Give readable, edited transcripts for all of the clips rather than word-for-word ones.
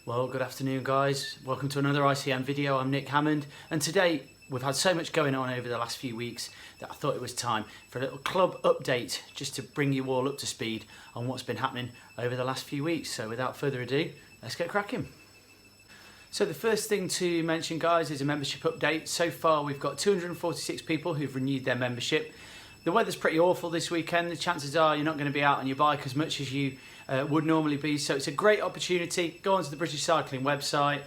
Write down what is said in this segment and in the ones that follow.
Well, good afternoon guys. Welcome to another ICN video. I'm Nick Hammond, and today we've had so much going on over the last few weeks that I thought it was time for a little club update just to bring you all up to speed on what's been happening over the last few weeks. So without further ado, let's get cracking. So the first thing to mention, guys, is a membership update. So far we've got 246 people who've renewed their membership. The weather's pretty awful this weekend. The chances are you're not going to be out on your bike as much as you would normally be. So it's a great opportunity. Go onto the British Cycling website,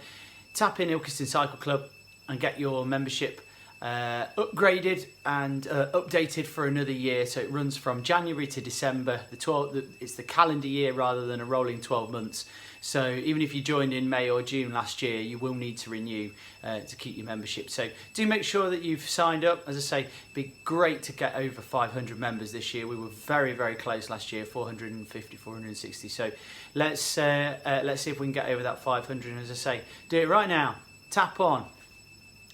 tap in Ilkeston Cycle Club and get your membership upgraded and updated for another year. So it runs from January to December. It's the calendar year rather than a rolling 12 months. So even if you joined in May or June last year, you will need to renew to keep your membership. So do make sure that you've signed up. As I say, it'd be great to get over 500 members this year. We were very, very close last year, 450, 460. So let's see if we can get over that 500. And as I say, do it right now. Tap on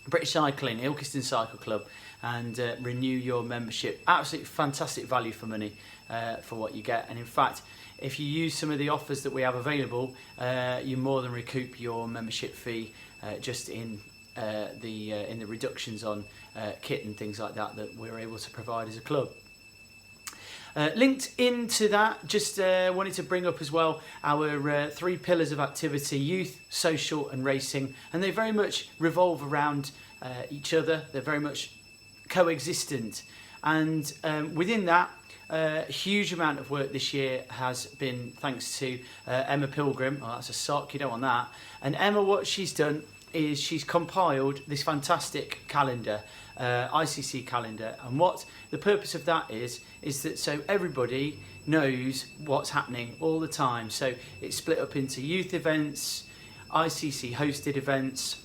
British Cycling, Ilkeston Cycle Club, and renew your membership. Absolutely fantastic value for money for what you get. And in fact, if you use some of the offers that we have available, you more than recoup your membership fee just in the reductions on kit and things like that that we're able to provide as a club. Linked into that, just wanted to bring up as well our three pillars of activity: youth, social and racing, and they very much revolve around each other. They're very much coexistent, and within that, a huge amount of work this year has been thanks to Emma Pilgrim. Oh, that's a sock, you don't want that. And Emma, what she's done is she's compiled this fantastic calendar, ICC Calendar, and what the purpose of that is that so everybody knows what's happening all the time. So it's split up into youth events, ICC hosted events,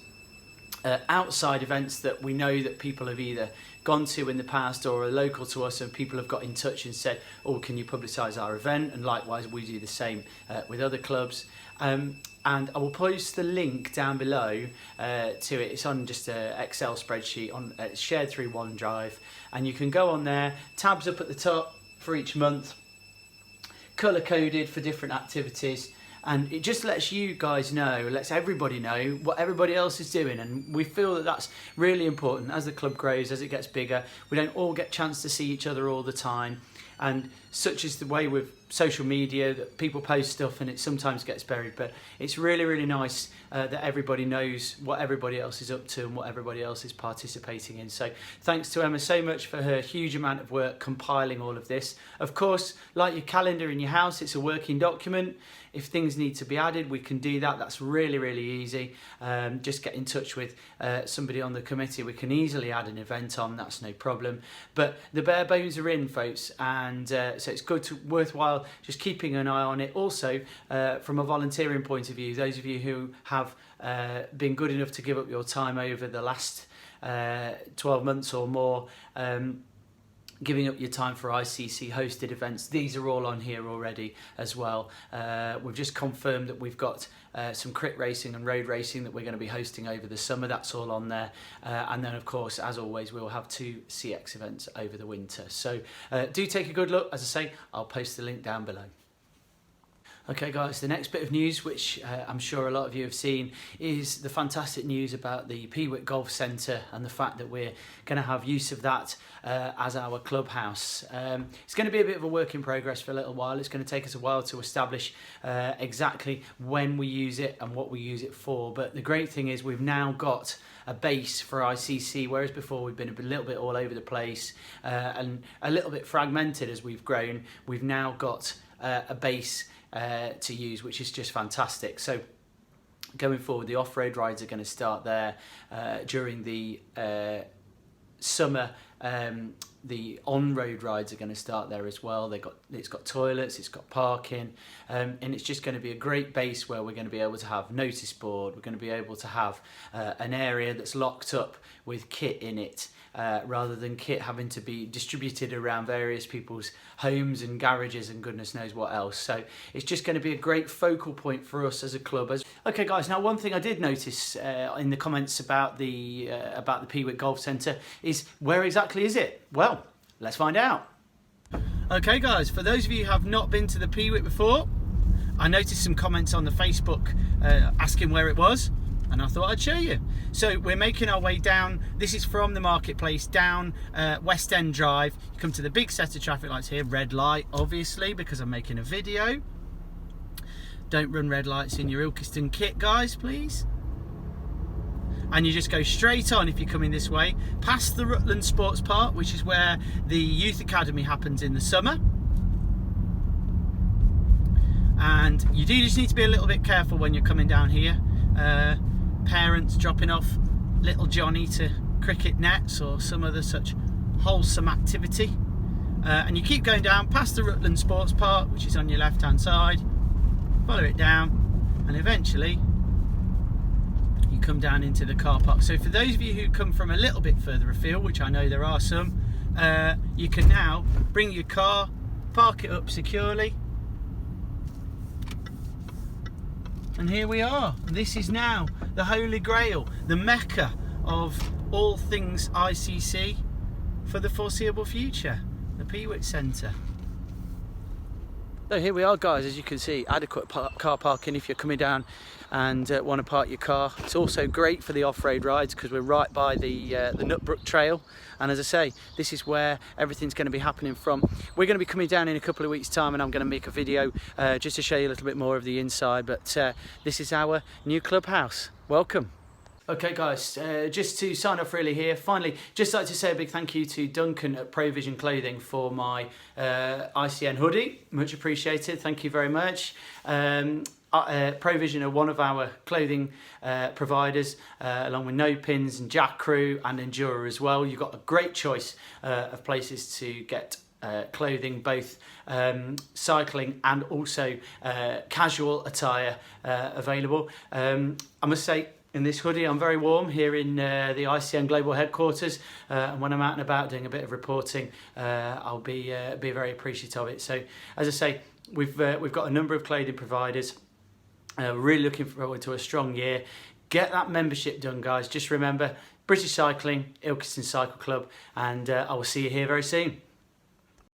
outside events that we know that people have either gone to in the past or are local to us, and people have got in touch and said, oh, can you publicise our event? And likewise we do the same with other clubs. And I will post the link down below to it. It's on just an Excel spreadsheet, it's shared through OneDrive, and you can go on there, tabs up at the top for each month, colour coded for different activities. And it just lets you guys know, lets everybody know what everybody else is doing. And we feel that that's really important as the club grows, as it gets bigger. We don't all get a chance to see each other all the time. And such is the way with social media, that people post stuff and it sometimes gets buried. But it's really, really nice that everybody knows what everybody else is up to and what everybody else is participating in. So thanks to Emma so much for her huge amount of work compiling all of this. Of course, like your calendar in your house, it's a working document. If things need to be added, we can do that. That's really, really easy. Just get in touch with somebody on the committee. We can easily add an event on, that's no problem. But the bare bones are in, folks, and so it's worthwhile just keeping an eye on it. Also, from a volunteering point of view, those of you who have been good enough to give up your time over the last 12 months or more, giving up your time for ICC hosted events, these are all on here already as well. We've just confirmed that we've got some crit racing and road racing that we're going to be hosting over the summer. That's all on there. And then of course, as always, we'll have 2 CX events over the winter. So do take a good look. As I say, I'll post the link down below. Okay guys, the next bit of news, which I'm sure a lot of you have seen, is the fantastic news about the Peewit Golf Centre and the fact that we're going to have use of that as our clubhouse. It's going to be a bit of a work in progress for a little while. It's going to take us a while to establish exactly when we use it and what we use it for. But the great thing is we've now got a base for ICC, whereas before we've been a little bit all over the place and a little bit fragmented as we've grown. We've now got a base to use, which is just fantastic. So going forward, the off-road rides are going to start there during the summer. The on-road rides are going to start there as well. It's got toilets, it's got parking, and it's just going to be a great base where we're going to be able to have notice board. We're going to be able to have an area that's locked up with kit in it, rather than kit having to be distributed around various people's homes and garages and goodness knows what else. So it's just going to be a great focal point for us as a club. Okay guys, now one thing I did notice in the comments about the Peewit Golf Centre is, where exactly is it? Well, let's find out. Okay guys, for those of you who have not been to the Peewit before, I noticed some comments on the Facebook asking where it was, and I thought I'd show you. So we're making our way down. This is from the marketplace down West End Drive. You come to the big set of traffic lights here, red light obviously because I'm making a video. Don't run red lights in your Ilkeston kit, guys, please. And you just go straight on if you're coming this way, past the Rutland Sports Park, which is where the Youth Academy happens in the summer. And you do just need to be a little bit careful when you're coming down here. Parents dropping off little Johnny to cricket nets or some other such wholesome activity. And you keep going down past the Rutland Sports Park, which is on your left hand side. Follow it down and eventually you come down into the car park. So for those of you who come from a little bit further afield, which I know there are some, you can now bring your car, park it up securely, and here we are. This is now the Holy Grail, the Mecca of all things ICC for the foreseeable future, the Peewit Centre. So here we are, guys, as you can see, adequate car parking if you're coming down and want to park your car. It's also great for the off-road rides because we're right by the Nutbrook Trail, and as I say, this is where everything's going to be happening from. We're going to be coming down in a couple of weeks' time and I'm going to make a video just to show you a little bit more of the inside, but this is our new clubhouse. Welcome. Okay guys, just to sign off really here, finally, just like to say a big thank you to Duncan at Provision Clothing for my ICN hoodie, much appreciated, thank you very much. Provision are one of our clothing providers, along with No Pins and Jack Crew and Endura as well. You've got a great choice of places to get clothing, both cycling and also casual attire available. I must say, in this hoodie, I'm very warm here in the ICN Global headquarters, and when I'm out and about doing a bit of reporting, I'll be very appreciative of it. So, as I say, we've got a number of clothing providers. Really looking forward to a strong year. Get that membership done, guys. Just remember, British Cycling, Ilkeston Cycle Club, and I will see you here very soon.